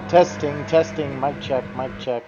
Testing, testing, mic check, mic check.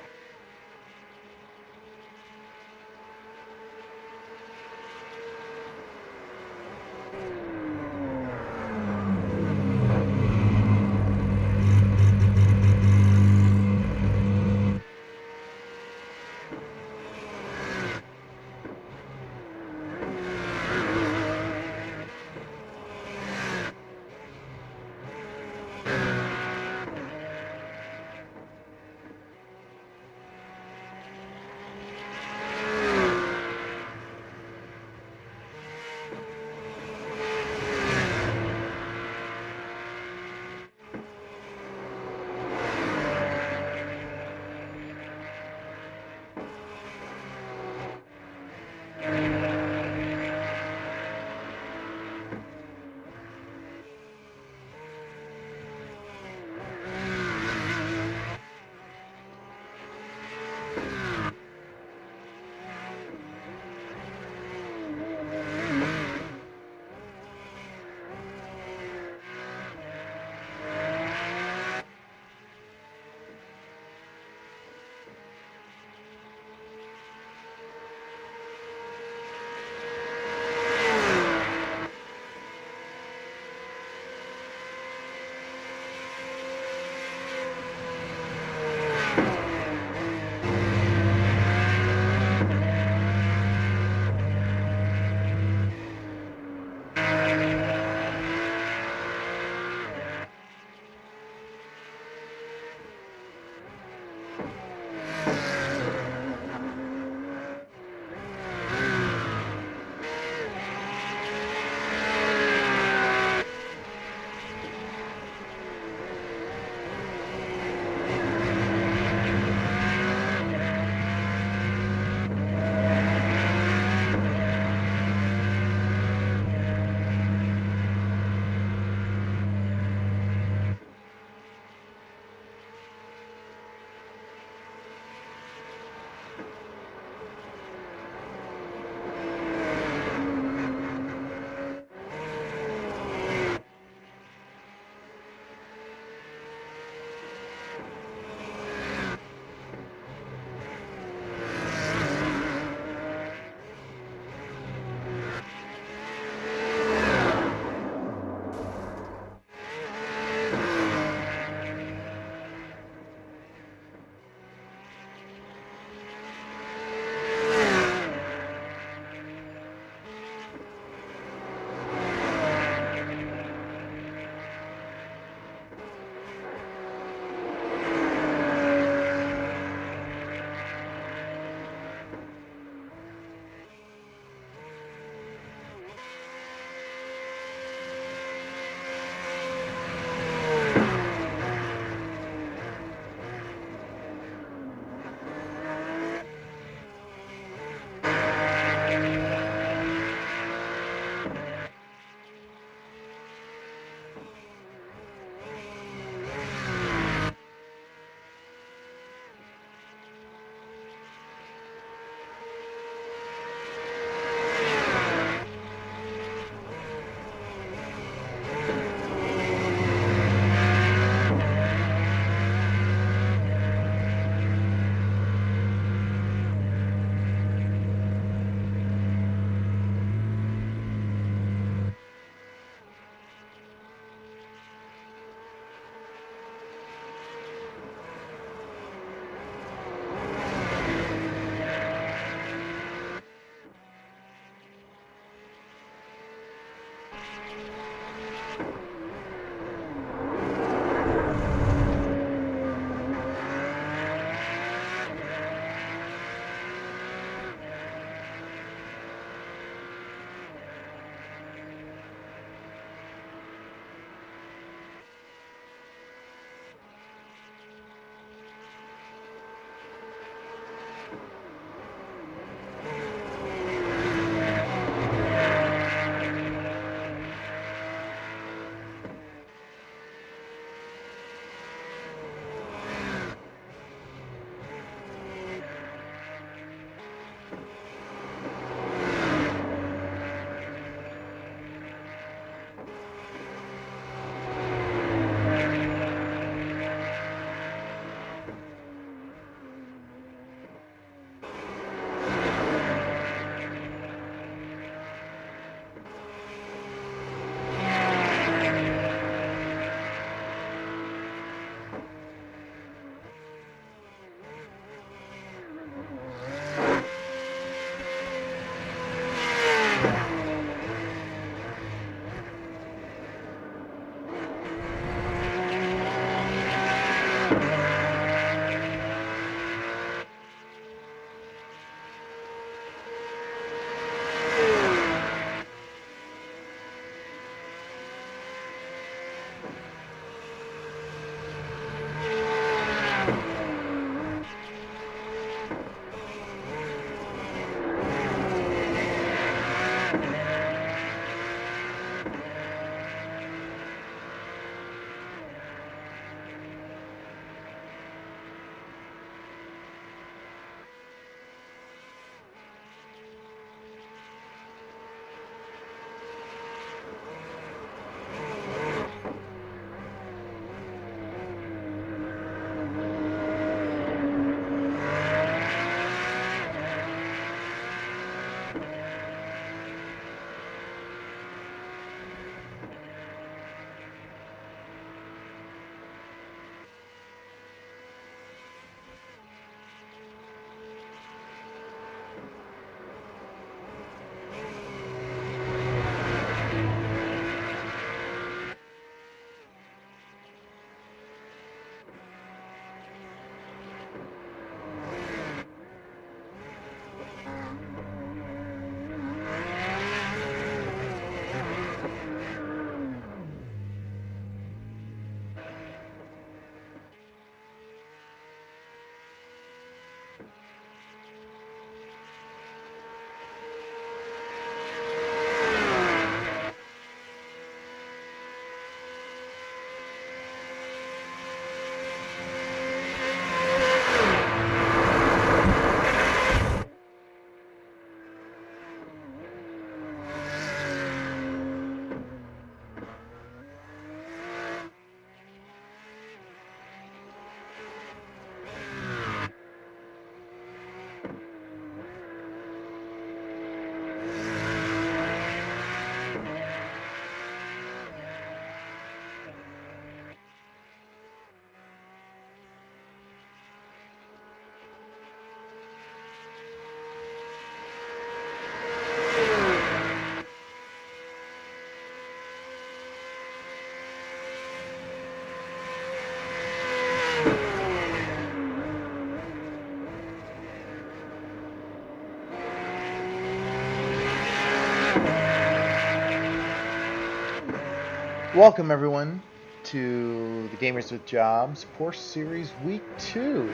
Welcome everyone to the Gamers with Jobs Porsche Series Week 2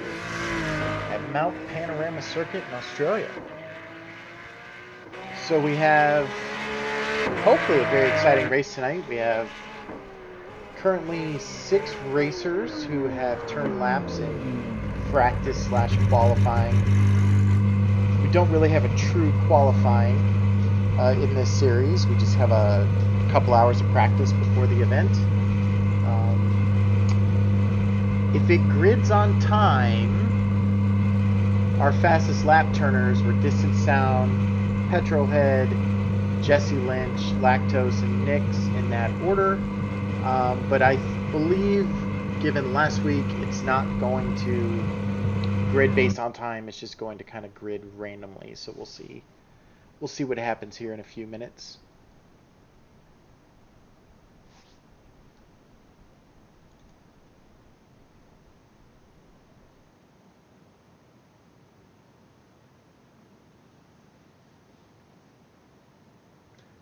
at Mount Panorama Circuit in Australia. So we have hopefully a very exciting race tonight. We have currently 6 racers who have turned laps in practice/qualifying. We don't really have a true qualifying in this series. We just have a couple hours of practice before the event. If it grids on time, our fastest lap turners were Distant Sound, Petrolhead, Jesse Lynch, Lactose, and Nix in that order. But I believe, given last week, it's not going to grid based on time. It's just going to kind of grid randomly. So we'll see. We'll see what happens here in a few minutes.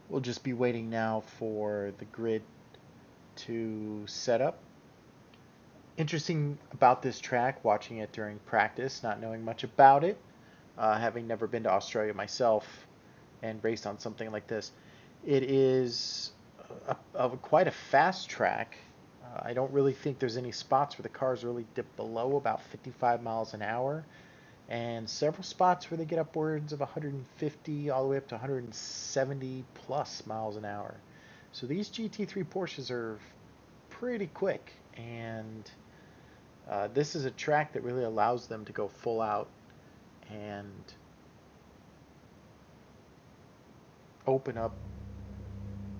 We'll just be waiting now for the grid to set up. Interesting about this track, watching it during practice, not knowing much about it, having never been to Australia myself and raced on something like this. It is quite a fast track. I don't really think there's any spots where the cars really dip below about 55 miles an hour, and several spots where they get upwards of 150 all the way up to 170 plus miles an hour. So these GT3 Porsches are pretty quick, and this is a track that really allows them to go full out and open up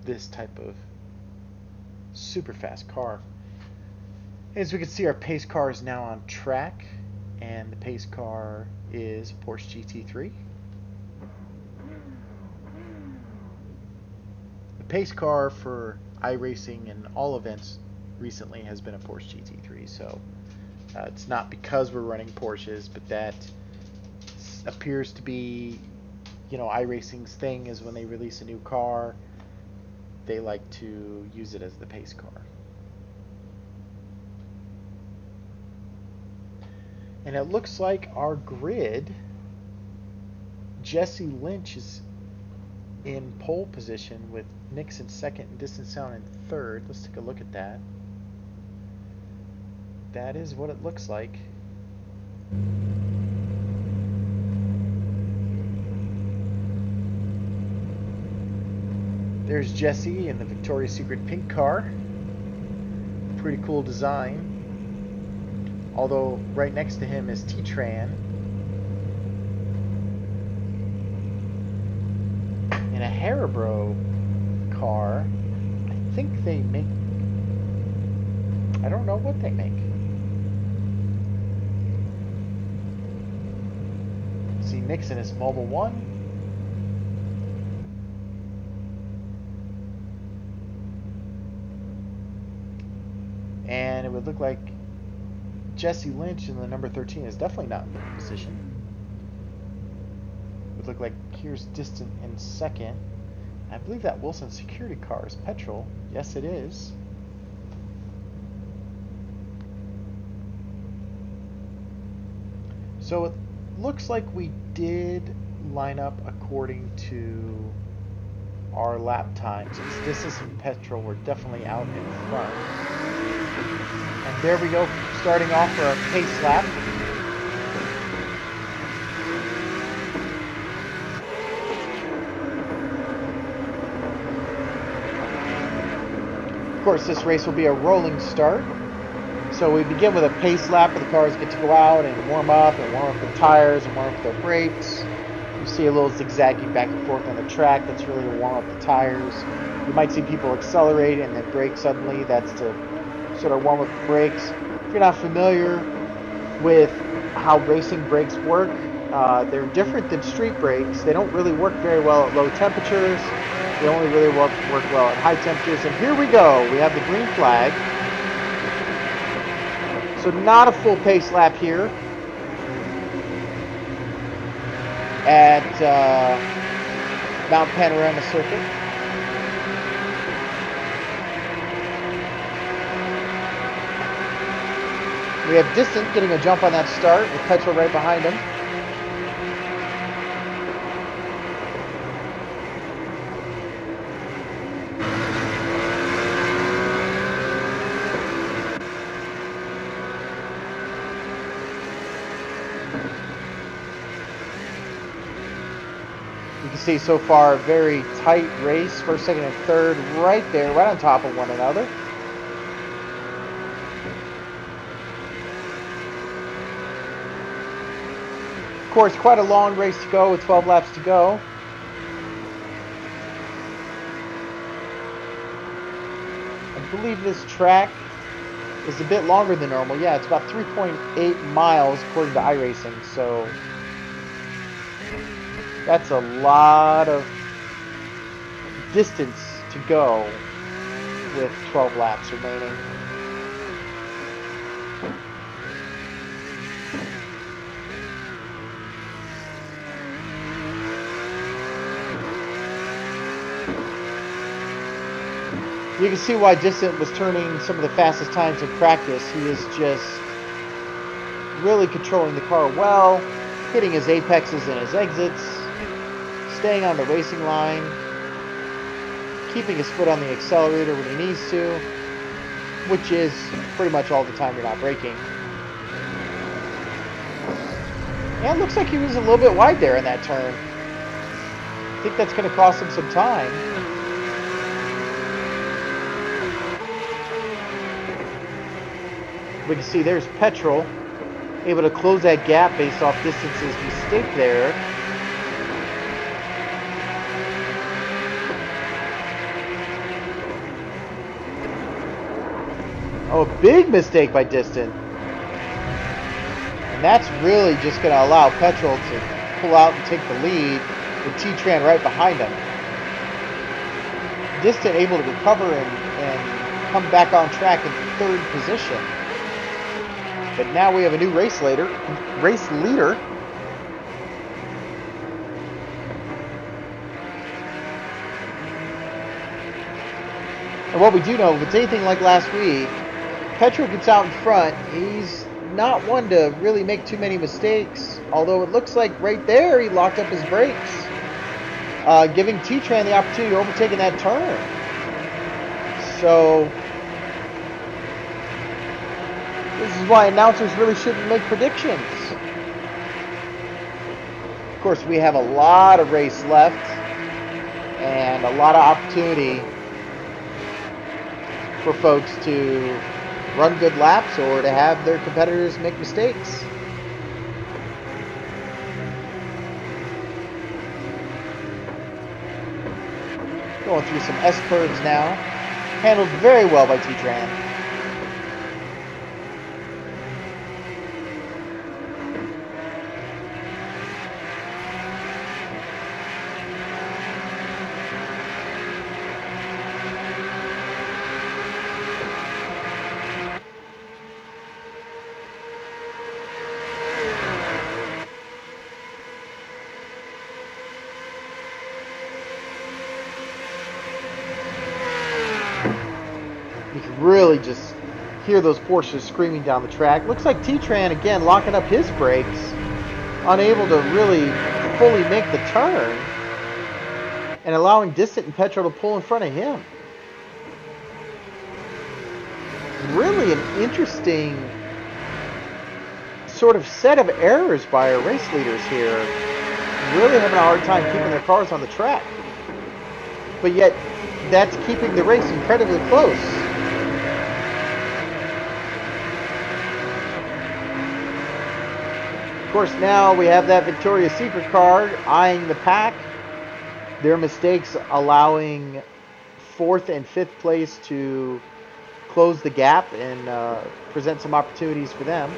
this type of super fast car. As we can see, our pace car is now on track, and the pace car is Porsche GT3. The pace car for iRacing and all events recently has been a Porsche GT3, so it's not because we're running Porsches, but that appears to be, iRacing's thing is when they release a new car, they like to use it as the pace car. And it looks like our grid, Jesse Lynch is in pole position with Nix in second and Distant Sound in third. Let's take a look at that. That is what it looks like. There's Jesse in the Victoria's Secret pink car. Pretty cool design. Although right next to him is T-Tran in a Haribo car. I think they make, I don't know what they make. See Nix in his Mobile 1. And it would look like Jesse Lynch in the number 13 is definitely not in good position. It would look like here's Distant in second. I believe that Wilson security car is petrol. Yes, it is. So it looks like we did line up according to our lap times. Since Distance and petrol were definitely out in front. And there we go, starting off for our pace lap. Of course, this race will be a rolling start. So we begin with a pace lap where the cars get to go out and warm up the tires and warm up their brakes. You see a little zigzagging back and forth on the track. That's really to warm up the tires. You might see people accelerate and then brake suddenly. That's to sort of warm up the brakes. If you're not familiar with how racing brakes work, they're different than street brakes. They don't really work very well at low temperatures. They only really work well at high temperatures. And here we go. We have the green flag. So not a full pace lap here at Mount Panorama Circuit. We have Distant getting a jump on that start with Petrol right behind him. You can see so far a very tight race, first, second, and third right there, right on top of one another. Of course, quite a long race to go with 12 laps to go. I believe this track is a bit longer than normal. Yeah, it's about 3.8 miles according to iRacing, so that's a lot of distance to go with 12 laps remaining. You can see why Distant was turning some of the fastest times in practice. He is just really controlling the car well, hitting his apexes and his exits, staying on the racing line, keeping his foot on the accelerator when he needs to, which is pretty much all the time you're not braking. And it looks like he was a little bit wide there in that turn. I think that's going to cost him some time. We can see there's Petrol, able to close that gap based off Distance's mistake there. Oh, a big mistake by Distant. And that's really just going to allow Petrol to pull out and take the lead with T-Tran right behind him. Distant able to recover and come back on track in third position. But now we have a new race leader. And what we do know, if it's anything like last week, Petrol gets out in front. He's not one to really make too many mistakes. Although it looks like right there he locked up his brakes, giving T-Tran the opportunity of overtaking that turn. So this is why announcers really shouldn't make predictions. Of course, we have a lot of race left and a lot of opportunity for folks to run good laps or to have their competitors make mistakes. Going through some S-curves now. Handled very well by T-Tran. You can really just hear those Porsches screaming down the track. Looks like T-Tran again locking up his brakes, unable to really fully make the turn, and allowing Distant and Petrol to pull in front of him. Really an interesting sort of set of errors by our race leaders here. Really having a hard time keeping their cars on the track. But yet, that's keeping the race incredibly close. Of course, now we have that Victoria's Secret car eyeing the pack. Their mistakes allowing 4th and 5th place to close the gap and present some opportunities for them.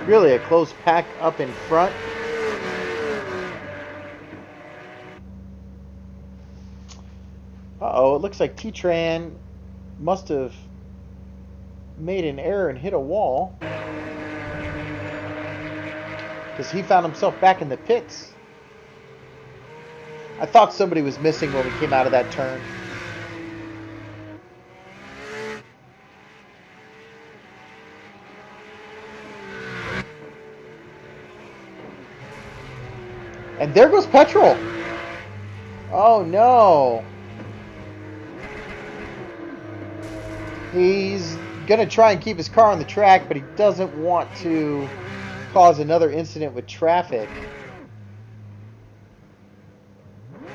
Really a close pack up in front. Uh-oh, it looks like T-Tran must have made an error and hit a wall, because he found himself back in the pits. I thought somebody was missing when we came out of that turn. And there goes Petrol. Oh no. He's going to try and keep his car on the track, but he doesn't want to cause another incident with traffic.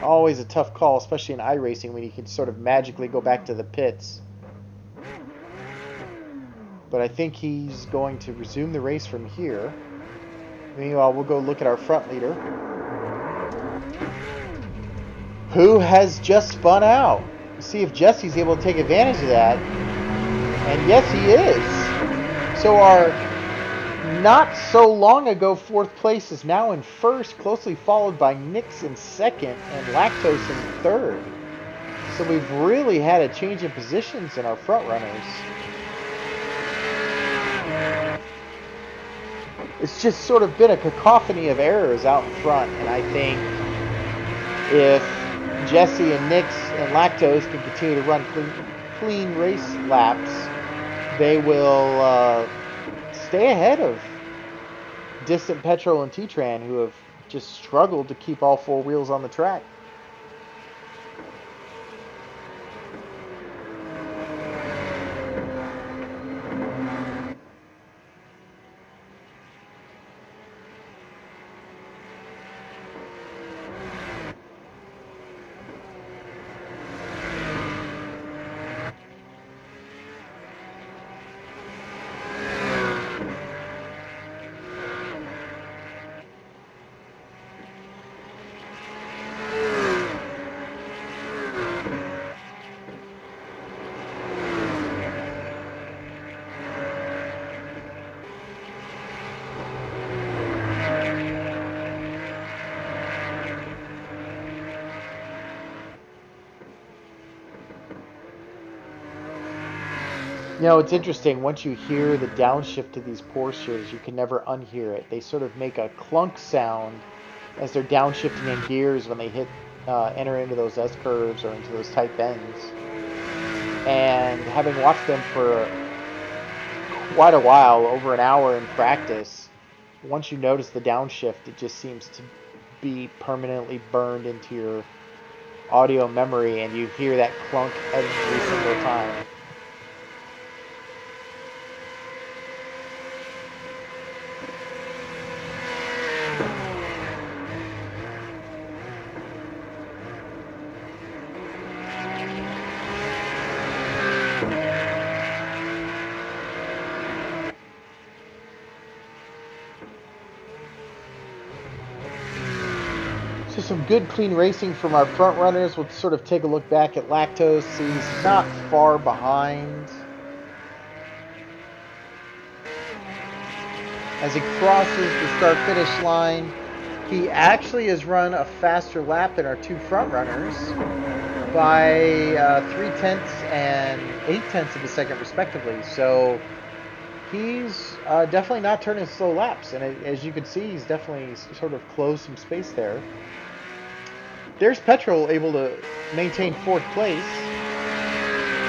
Always a tough call, especially in iRacing, when you can sort of magically go back to the pits. But I think he's going to resume the race from here. Meanwhile, we'll go look at our front leader, who has just spun out. See if Jesse's able to take advantage of that. And yes, he is. So our not so long ago fourth place is now in first, closely followed by Nix in second and Lactose in third. So we've really had a change in positions in our front runners. It's just sort of been a cacophony of errors out in front, and I think if Jesse and Nix and Lactose can continue to run clean race laps, they will stay ahead of Distant Petrol and T-Tran, who have just struggled to keep all four wheels on the track. You know, it's interesting. Once you hear the downshift to these Porsches, you can never unhear it. They sort of make a clunk sound as they're downshifting in gears when they enter into those S-curves or into those tight bends. And having watched them for quite a while, over an hour in practice, once you notice the downshift, it just seems to be permanently burned into your audio memory, and you hear that clunk every single time. So some good clean racing from our front runners. We'll sort of take a look back at Lactose. He's not far behind. As he crosses the start-finish line, he actually has run a faster lap than our two front runners by 3/10 and 8/10 of a second respectively. So he's definitely not turning slow laps, and as you can see, he's definitely sort of closed some space there. There's Petrol able to maintain fourth place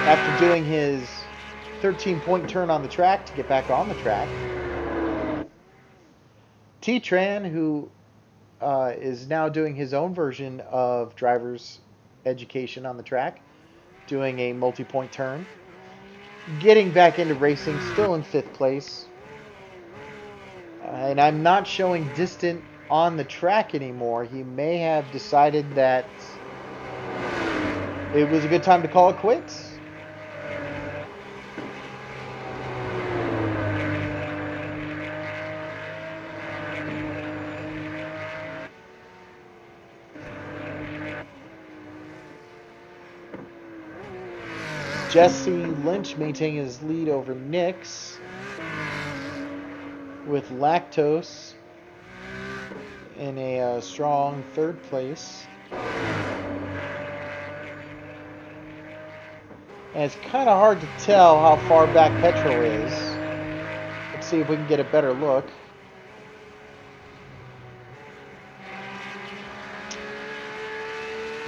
after doing his 13-point turn on the track to get back on the track. T-Tran, who is now doing his own version of driver's education on the track, doing a multi-point turn, getting back into racing, still in fifth place. And I'm not showing Distant on the track anymore. He may have decided that it was a good time to call it quits. Jesse Lynch maintaining his lead over Nix, with Lactose in a strong third place. And it's kind of hard to tell how far back Petrol is. Let's see if we can get a better look.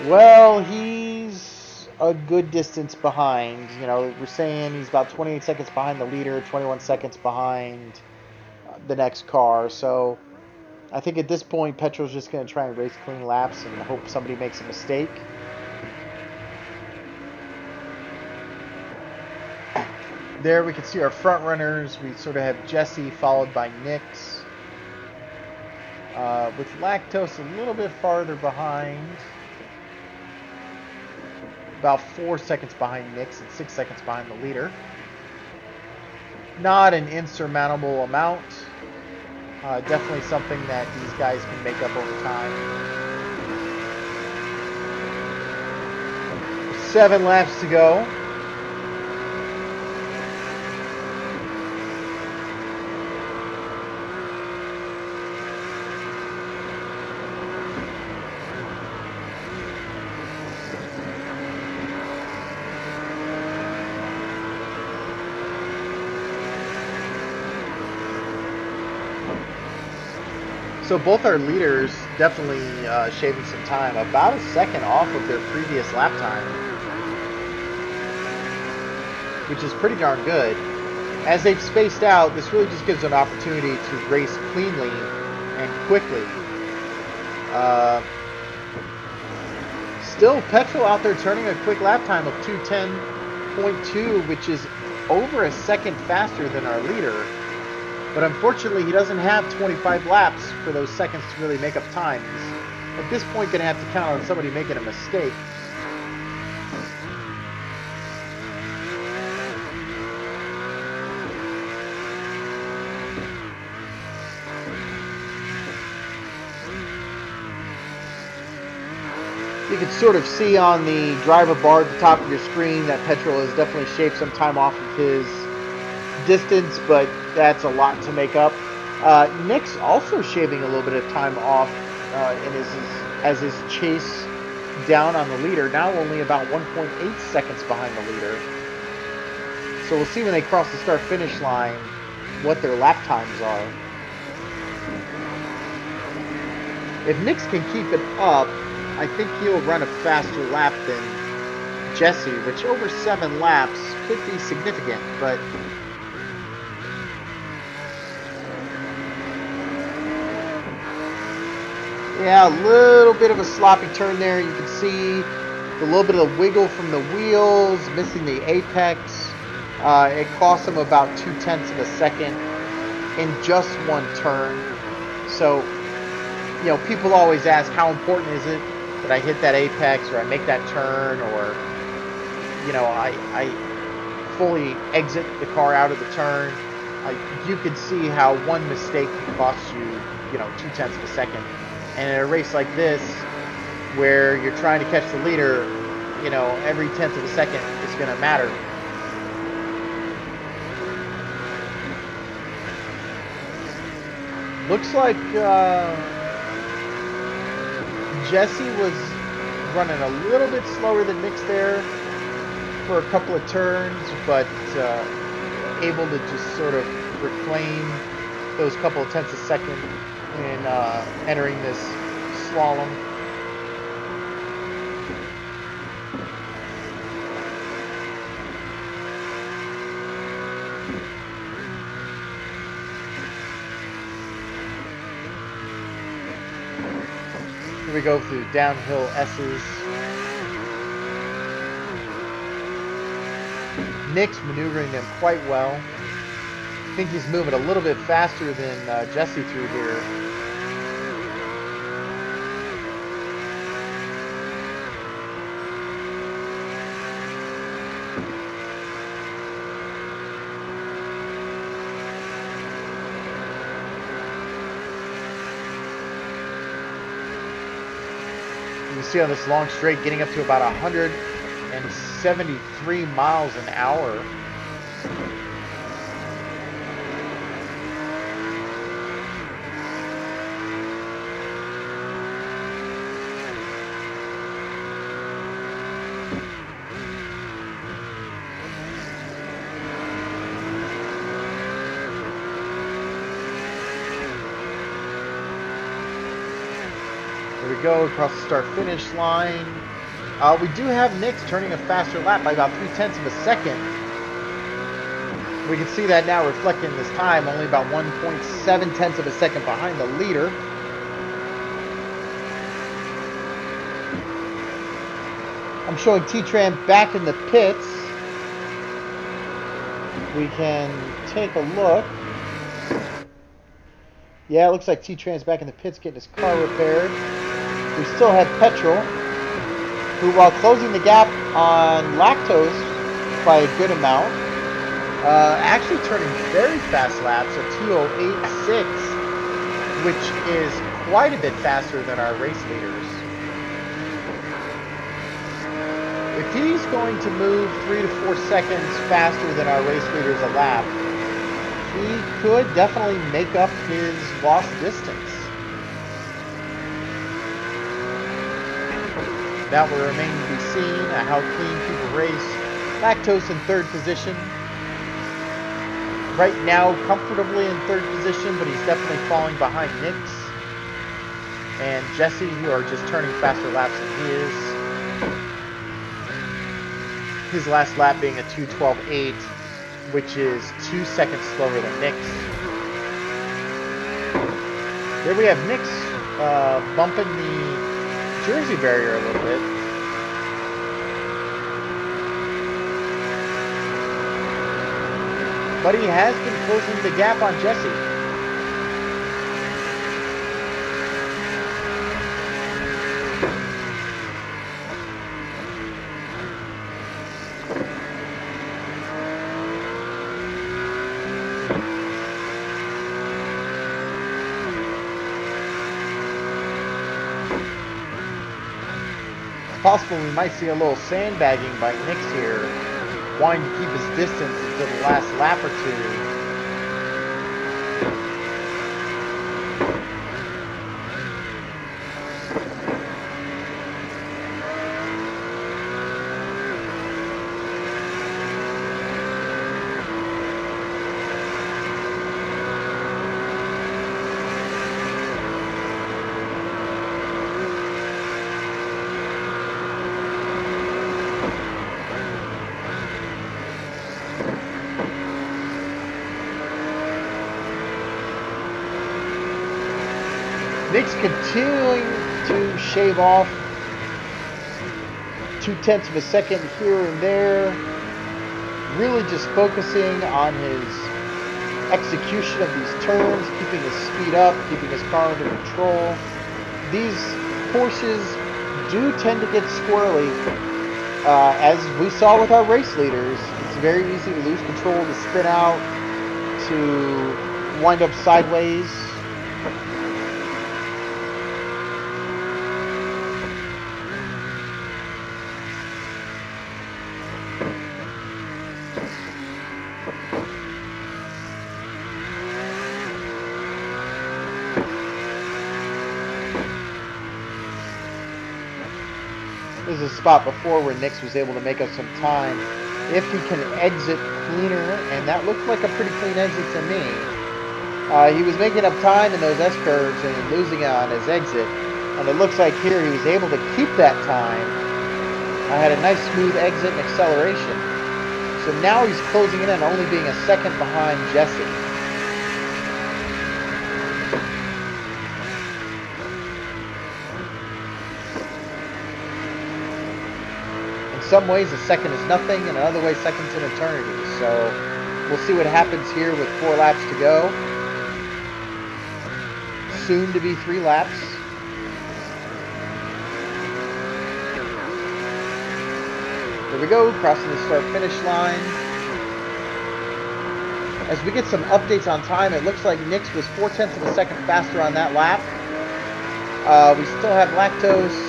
Well, he's a good distance behind. You know, we're saying he's about 28 seconds behind the leader, 21 seconds behind the next car. So I think at this point, Petrol's just going to try and race clean laps and hope somebody makes a mistake. There we can see our front runners. We sort of have Jesse followed by Nix. With Lactose a little bit farther behind. About 4 seconds behind Nix and 6 seconds behind the leader. Not an insurmountable amount. Definitely something that these guys can make up over time. 7 laps to go. So both our leaders definitely shaving some time, about a second off of their previous lap time, which is pretty darn good. As they've spaced out, this really just gives an opportunity to race cleanly and quickly. Still, Petrol out there turning a quick lap time of 2:10.2, which is over a second faster than our leader. But unfortunately, he doesn't have 25 laps for those seconds to really make up time. He's at this point going to have to count on somebody making a mistake. You can sort of see on the driver bar at the top of your screen that Petrol has definitely shaved some time off of his distance, but that's a lot to make up. Nick's also shaving a little bit of time off as his chase down on the leader, now only about 1.8 seconds behind the leader. So we'll see when they cross the start-finish line what their lap times are. If Nix can keep it up, I think he'll run a faster lap than Jesse, which over 7 laps could be significant, but yeah, a little bit of a sloppy turn there. You can see a little bit of wiggle from the wheels, missing the apex. It cost him about 0.2 of a second in just one turn. So, you know, people always ask, how important is it that I hit that apex or I make that turn, or, you know, I fully exit the car out of the turn. You can see how one mistake can cost you, you know, 0.2 of a second. And in a race like this, where you're trying to catch the leader, you know, every 1/10 of a second is going to matter. Looks like Jesse was running a little bit slower than Nix there for a couple of turns, but able to just sort of reclaim those couple of 1/10 of a second in entering this slalom. Here we go through downhill S's. Nick's maneuvering them quite well. I think he's moving a little bit faster than Jesse through here. You can see on this long straight getting up to about 173 miles an hour. go across the start-finish line. We do have Nix turning a faster lap by about 0.3 of a second. We can see that now reflected in this time, only about 1.7 of a second behind the leader. I'm showing T-Tran back in the pits. We can take a look. Yeah, it looks like T-Tran's back in the pits getting his car repaired. We still have Petrol, who, while closing the gap on Lactose by a good amount, actually turning very fast laps, a 2:08.6, which is quite a bit faster than our race leaders. If he's going to move 3 to 4 seconds faster than our race leaders a lap, he could definitely make up his lost distance. That will remain to be seen how clean people race. Lactose in third position. Right now, comfortably in third position, but he's definitely falling behind Nix and Jesse, who are just turning faster laps than he is. His last lap being a 2:12.8, which is 2 seconds slower than Nix. There we have Nix bumping the Jersey barrier a little bit. But he has been closing the gap on Jesse. Possible we might see a little sandbagging by Nix here, wanting to keep his distance until the last lap or two. Nix continuing to shave off 0.2 of a second here and there, really just focusing on his execution of these turns, keeping his speed up, keeping his car under control. These Porsches do tend to get squirrely, as we saw with our race leaders. It's very easy to lose control, to spin out, to wind up sideways. This is a spot before where Nix was able to make up some time. If he can exit cleaner, and that looked like a pretty clean exit to me. He was making up time in those S-curves and losing on his exit. And it looks like here he was able to keep that time. I had a nice smooth exit and acceleration. So now he's closing in on only being a second behind Jesse. In some ways, a second is nothing, and in other ways, second's an eternity. So we'll see what happens here with 4 laps to go. Soon to be 3 laps. There we go, crossing the start-finish line. As we get some updates on time, it looks like Nix was 0.4 of a second faster on that lap. We still have Lactose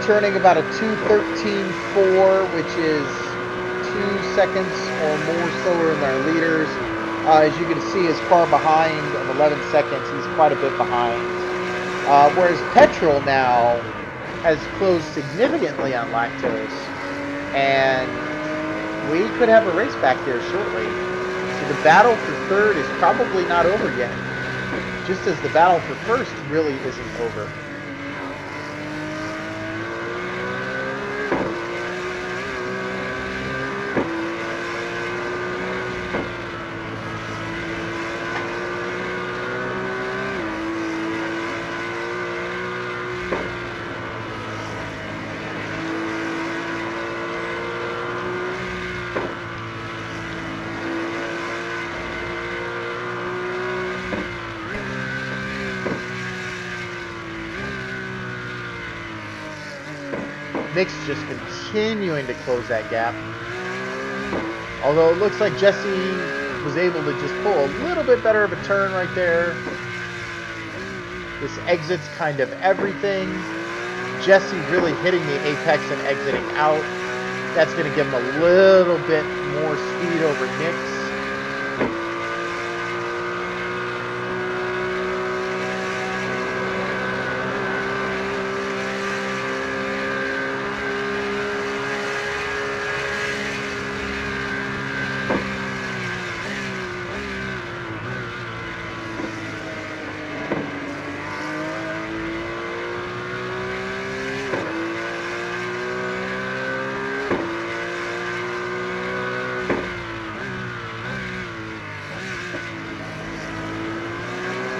turning about a 2:13.4, which is 2 seconds or more slower than our leaders. As you can see, his car behind of 11 seconds. He's quite a bit behind. Whereas Petrol now has closed significantly on Lactose, and we could have a race back there shortly. So the battle for third is probably not over yet, just as the battle for first really isn't over. Nick's just continuing to close that gap. Although it looks like Jesse was able to just pull a little bit better of a turn right there. This exit's kind of everything. Jesse really hitting the apex and exiting out. That's going to give him a little bit more speed over Nick's.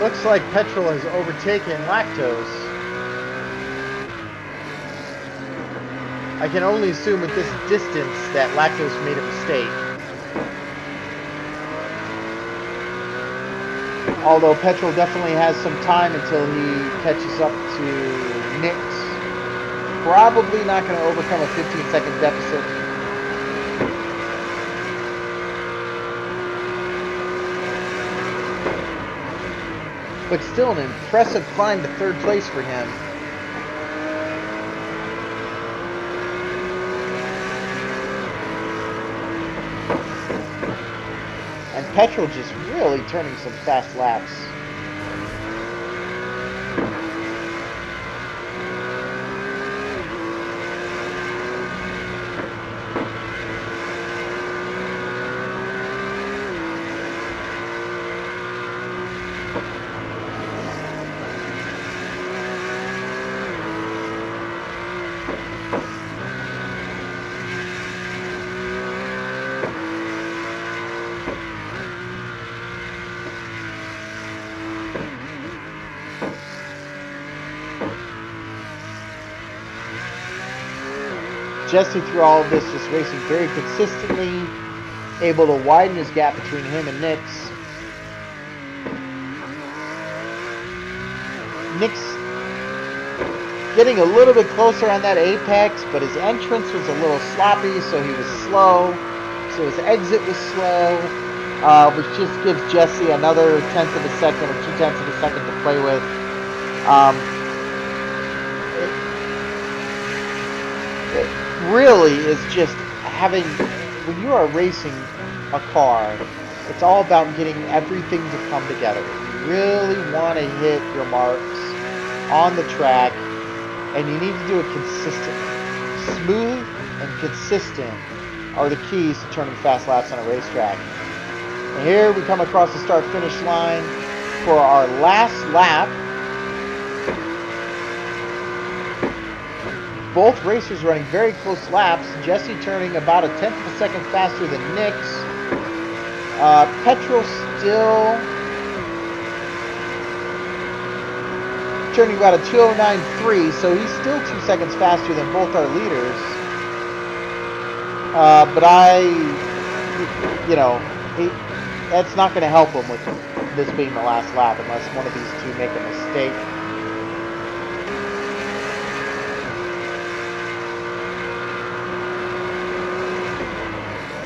Looks like Petrol has overtaken Lactose. I can only assume with this distance that Lactose made a mistake. Although Petrol definitely has some time until he catches up to Nick's. Probably not going to overcome a 15-second deficit. But still an impressive climb to third place for him. And Petrol just really turning some fast laps. Jesse, through all of this, just racing very consistently, able to widen his gap between him and Nick's. Nick's getting a little bit closer on that apex, but his entrance was a little sloppy, so he was slow. So his exit was slow, which just gives Jesse another 1/10 of a second or 2/10 of a second to play with. It really is just having, when you are racing a car, it's all about getting everything to come together. You really want to hit your marks on the track, and you need to do it consistently. Smooth and consistent are the keys to turning fast laps on a racetrack. And here we come across the start-finish line for our last lap. Both racers running very close laps. Jesse turning about a 1/10 of a second faster than Nick's. Petrol still turning about a 2:09.3, so he's still 2 seconds faster than both our leaders. But that's not going to help him with this being the last lap unless one of these two make a mistake.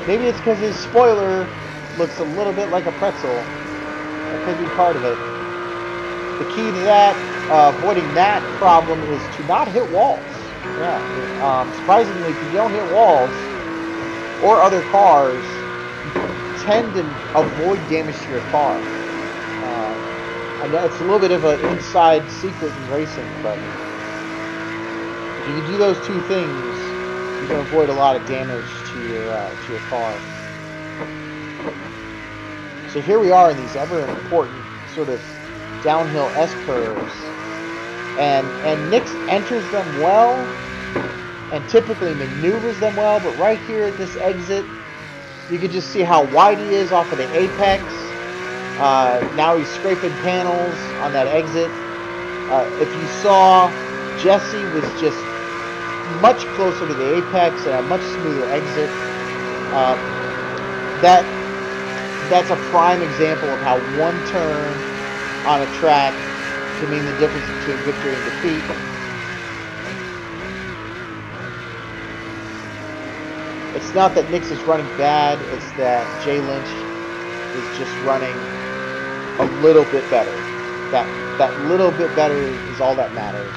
Maybe it's because his spoiler looks a little bit like a pretzel. That could be part of it. The key to that, avoiding that problem, is to not hit walls. Yeah. Surprisingly, if you don't hit walls or other cars, you tend to avoid damage to your car. I know it's a little bit of an inside secret in racing, but if you can do those two things, you can avoid a lot of damage to your car. So here we are in these ever important sort of downhill S-curves, and Nick enters them well and typically maneuvers them well, but right here at this exit, you can just see how wide he is off of the apex. Now he's scraping panels on that exit. If you saw, Jesse was just much closer to the apex and a much smoother exit. That's a prime example of how one turn on a track can mean the difference between victory and defeat. It's not that Nix is running bad, it's that Jay Lynch is just running a little bit better. That little bit better is all that matters.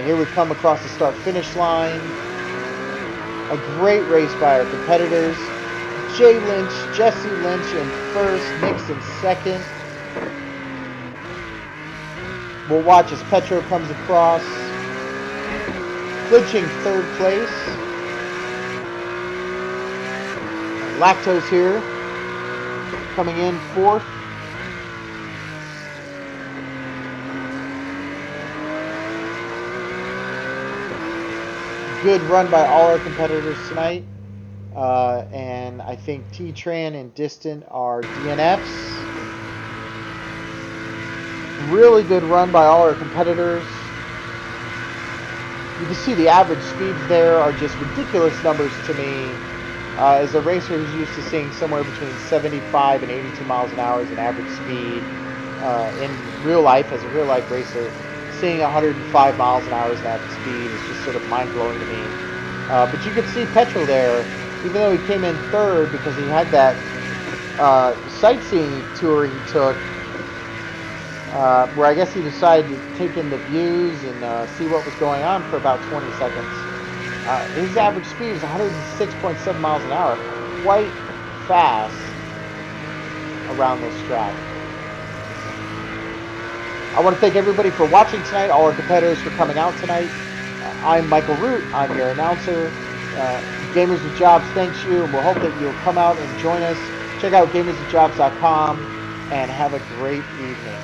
Here we come across the start-finish line. A great race by our competitors. Jay Lynch, Jesse Lynch in first, Nix in second. We'll watch as Petro comes across, clinching third place. Lactose here, coming in fourth. Good run by all our competitors tonight. And I think T-Tran and Distant are DNFs. Really good run by all our competitors. You can see the average speeds there are just ridiculous numbers to me. As a racer who's used to seeing somewhere between 75 and 82 miles an hour as an average speed in real life, as a real life racer, seeing 105 miles an hour as an average speed is just sort of mind-blowing to me. But you can see Petro there, even though he came in third because he had that sightseeing tour he took, where I guess he decided to take in the views and see what was going on for about 20 seconds. His average speed is 106.7 miles an hour, quite fast around this track. I want to thank everybody for watching tonight, all our competitors for coming out tonight. I'm Michael Root, I'm your announcer. Gamers with Jobs thanks you, and we'll hope that you'll come out and join us. Check out gamerswithjobs.com and have a great evening.